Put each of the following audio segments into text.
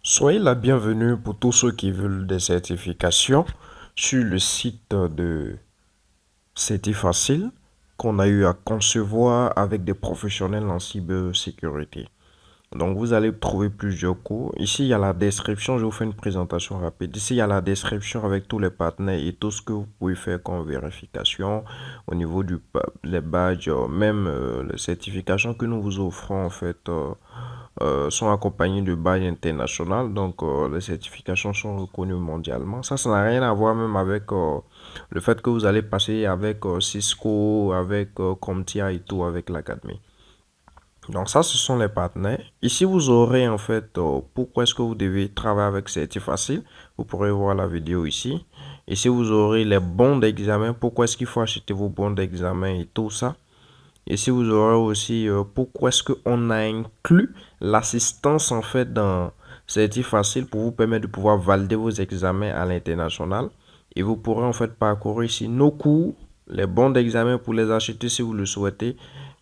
Soyez la bienvenue pour tous ceux qui veulent des certifications sur le site de Certifacile qu'on a eu à concevoir avec des professionnels en cybersécurité. Donc vous allez trouver plusieurs cours. Ici, il y a la description, je vous fais une présentation rapide. Ici, il y a la description avec tous les partenaires et tout ce que vous pouvez faire comme vérification au niveau les badges, même les certifications que nous vous offrons en fait. Sont accompagnés de bail international, donc les certifications sont reconnues mondialement. Ça n'a rien à voir même avec le fait que vous allez passer avec Cisco, avec CompTIA et tout, avec l'Académie. Donc ça, ce sont les partenaires. Ici, vous aurez en fait pourquoi est-ce que vous devez travailler avec Certifacile. Vous pourrez voir la vidéo ici. Ici, vous aurez les bons d'examen. Pourquoi est-ce qu'il faut acheter vos bons d'examen et tout ça. Et si vous aurez aussi pourquoi est-ce qu'on a inclus l'assistance en fait dans Certifacile pour vous permettre de pouvoir valider vos examens à l'international. Et vous pourrez en fait parcourir ici nos cours, les bons d'examen pour les acheter si vous le souhaitez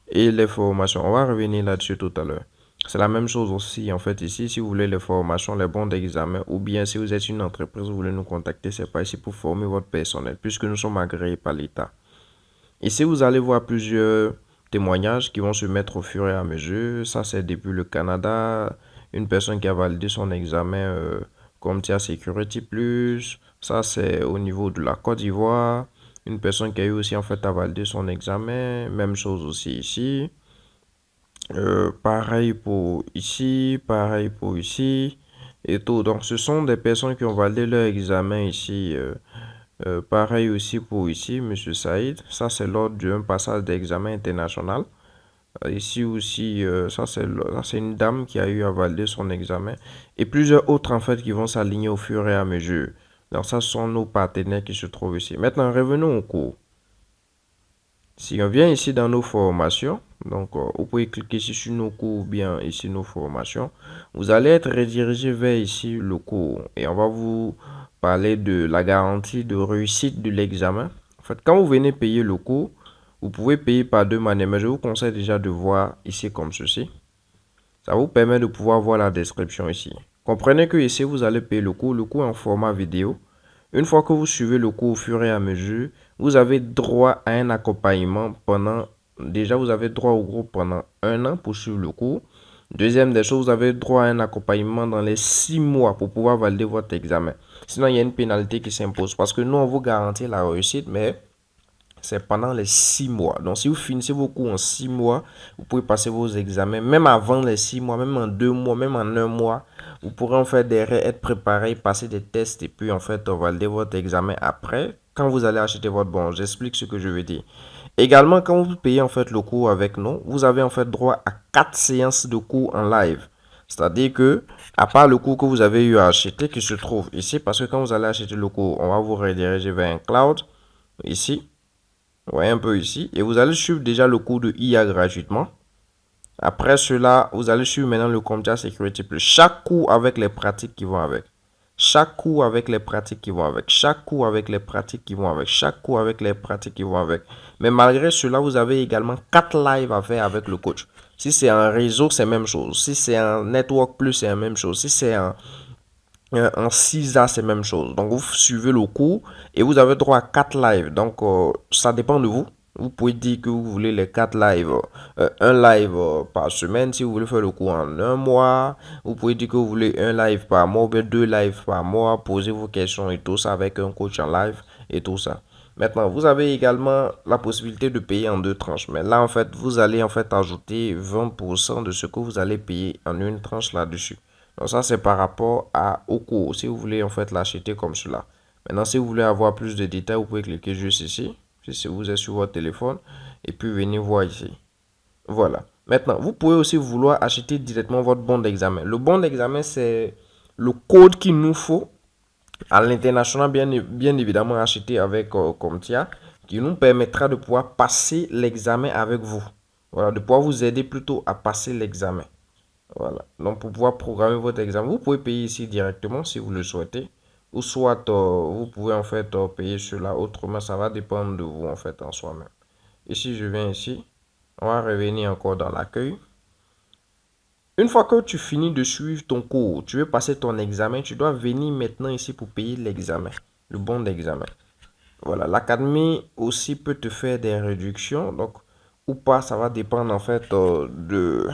et les formations. On va revenir là-dessus tout à l'heure. C'est la même chose aussi en fait ici. Si vous voulez les formations, les bons d'examen ou bien si vous êtes une entreprise, vous voulez nous contacter, c'est pas ici pour former votre personnel puisque nous sommes agréés par l'État. Ici, vous allez voir plusieurs témoignages qui vont se mettre au fur et à mesure. Ça, c'est depuis le Canada, une personne qui a validé son examen comme TIA Security Plus. Ça, c'est au niveau de la Côte d'Ivoire. Une personne qui a eu aussi en fait à valider son examen. Même chose aussi ici. Pareil pour ici, pareil pour ici et tout. Donc, ce sont des personnes qui ont validé leur examen ici. Pareil aussi pour ici, Monsieur Saïd. Ça, c'est lors d'un passage d'examen international. Ici aussi, ça, c'est une dame qui a eu à valider son examen. Et plusieurs autres, en fait, qui vont s'aligner au fur et à mesure. Donc, ça, ce sont nos partenaires qui se trouvent ici. Maintenant, revenons au cours. Si on vient ici dans nos formations, donc vous pouvez cliquer ici sur nos cours ou bien ici nos formations. Vous allez être redirigé vers ici le cours et on va vous parler de la garantie de réussite de l'examen. En fait, quand vous venez payer le cours, vous pouvez payer par deux manières, mais je vous conseille déjà de voir ici comme ceci. Ça vous permet de pouvoir voir la description ici. Comprenez que ici, vous allez payer le cours en format vidéo. Une fois que vous suivez le cours au fur et à mesure, vous avez droit à un accompagnement pendant, déjà vous avez droit au groupe pendant un an pour suivre le cours. Deuxième des choses, vous avez droit à un accompagnement dans les 6 mois pour pouvoir valider votre examen. Sinon, il y a une pénalité qui s'impose parce que nous, on vous garantit la réussite, mais c'est pendant les 6 mois. Donc, si vous finissez vos cours en 6 mois, vous pouvez passer vos examens, même avant les 6 mois, même en 2 mois, même en un mois. Vous pourrez en fait derrière être préparé, passer des tests et puis en fait valider votre examen après. Quand vous allez acheter votre bon, j'explique ce que je veux dire. Également, quand vous payez en fait le cours avec nous, vous avez en fait droit à 4 séances de cours en live. C'est-à-dire que, à part le cours que vous avez eu à acheter qui se trouve ici, parce que quand vous allez acheter le cours, on va vous rediriger vers un cloud ici. Ouais, un peu ici. Et vous allez suivre déjà le cours de IA gratuitement. Après cela, vous allez suivre maintenant le CompTIA Security Plus. Chaque cours avec les pratiques qui vont avec. Chaque cours avec les pratiques qui vont avec. Chaque cours avec les pratiques qui vont avec. Chaque cours avec les pratiques qui vont avec. Mais malgré cela, vous avez également 4 lives à faire avec le coach. Si c'est un réseau, c'est la même chose. Si c'est un network plus, c'est la même chose. Si c'est en 6A, c'est la même chose. Donc, vous suivez le cours et vous avez droit à 4 lives. Donc, ça dépend de vous. Vous pouvez dire que vous voulez les 4 lives, un live par semaine si vous voulez faire le cours en un mois. Vous pouvez dire que vous voulez un live par mois ou bien 2 lives par mois. Posez vos questions et tout ça avec un coach en live et tout ça. Maintenant, vous avez également la possibilité de payer en deux tranches. Mais là, en fait, vous allez en fait ajouter 20% de ce que vous allez payer en une tranche là-dessus. Donc ça, c'est par rapport au cours. Si vous voulez en fait l'acheter comme cela. Maintenant, si vous voulez avoir plus de détails, vous pouvez cliquer juste ici. Si vous êtes sur votre téléphone. Et puis, venez voir ici. Voilà. Maintenant, vous pouvez aussi vouloir acheter directement votre bon d'examen. Le bon d'examen, c'est le code qu'il nous faut à l'international, bien évidemment, acheté avec CompTIA, qui nous permettra de pouvoir passer l'examen avec vous. Voilà, de pouvoir vous aider plutôt à passer l'examen. Voilà. Donc, pour pouvoir programmer votre examen, vous pouvez payer ici directement si vous le souhaitez. Ou soit, vous pouvez en fait payer cela autrement. Ça va dépendre de vous en fait en soi-même. Ici, je viens ici. On va revenir encore dans l'accueil. Une fois que tu finis de suivre ton cours, tu veux passer ton examen, tu dois venir maintenant ici pour payer l'examen, le bon d'examen. Voilà, l'académie aussi peut te faire des réductions, donc, ou pas, ça va dépendre en fait de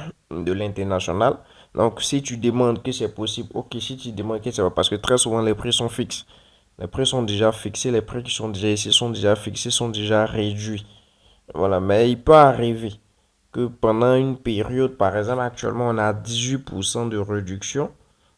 l'international. Donc, si tu demandes que c'est possible, ok, si tu demandes que c'est pas, parce que très souvent les prix sont fixes. Les prix sont déjà fixés, les prix qui sont déjà ici sont déjà fixés, sont déjà réduits. Voilà, mais il peut arriver que pendant une période, par exemple, actuellement, on a 18% de réduction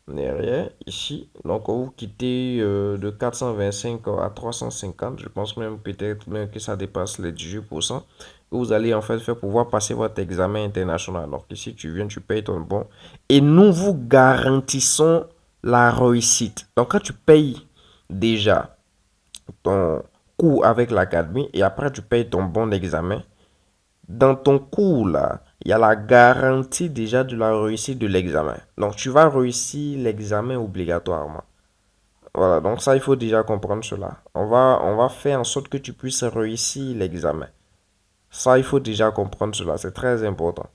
derrière ici. Donc, vous quittez de 425 à 350. Je pense même peut-être même que ça dépasse les 18%. Vous allez en fait faire pouvoir passer votre examen international. Donc, ici, tu viens, tu payes ton bon. Et nous vous garantissons la réussite. Donc, quand tu payes déjà ton cours avec l'académie et après tu payes ton bon d'examen, dans ton cours là, il y a la garantie déjà de la réussite de l'examen. Donc tu vas réussir l'examen obligatoirement. Voilà, donc ça il faut déjà comprendre cela. On va faire en sorte que tu puisses réussir l'examen. Ça il faut déjà comprendre cela, c'est très important.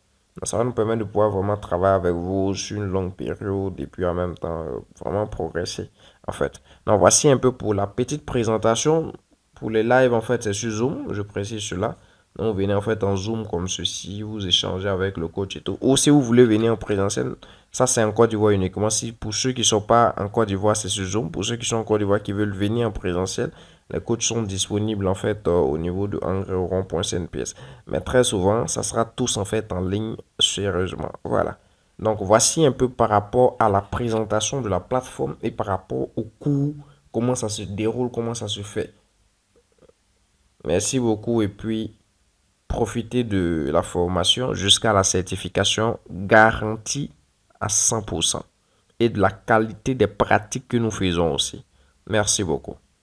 Ça va nous permettre de pouvoir vraiment travailler avec vous sur une longue période et puis en même temps vraiment progresser en fait. Donc voici un peu pour la petite présentation. Pour les lives en fait c'est sur Zoom, je précise cela. Donc vous venez en fait en Zoom comme ceci, vous échangez avec le coach et tout. Ou si vous voulez venir en présentiel, ça c'est en Côte d'Ivoire uniquement. Si pour ceux qui ne sont pas en Côte d'Ivoire c'est sur Zoom. Pour ceux qui sont en Côte d'Ivoire qui veulent venir en présentiel, les coachs sont disponibles en fait au niveau de angréoron.cnps. Mais très souvent, ça sera tous en fait en ligne sérieusement. Voilà. Donc voici un peu par rapport à la présentation de la plateforme et par rapport au cours, comment ça se déroule, comment ça se fait. Merci beaucoup et puis profitez de la formation jusqu'à la certification garantie à 100% et de la qualité des pratiques que nous faisons aussi. Merci beaucoup.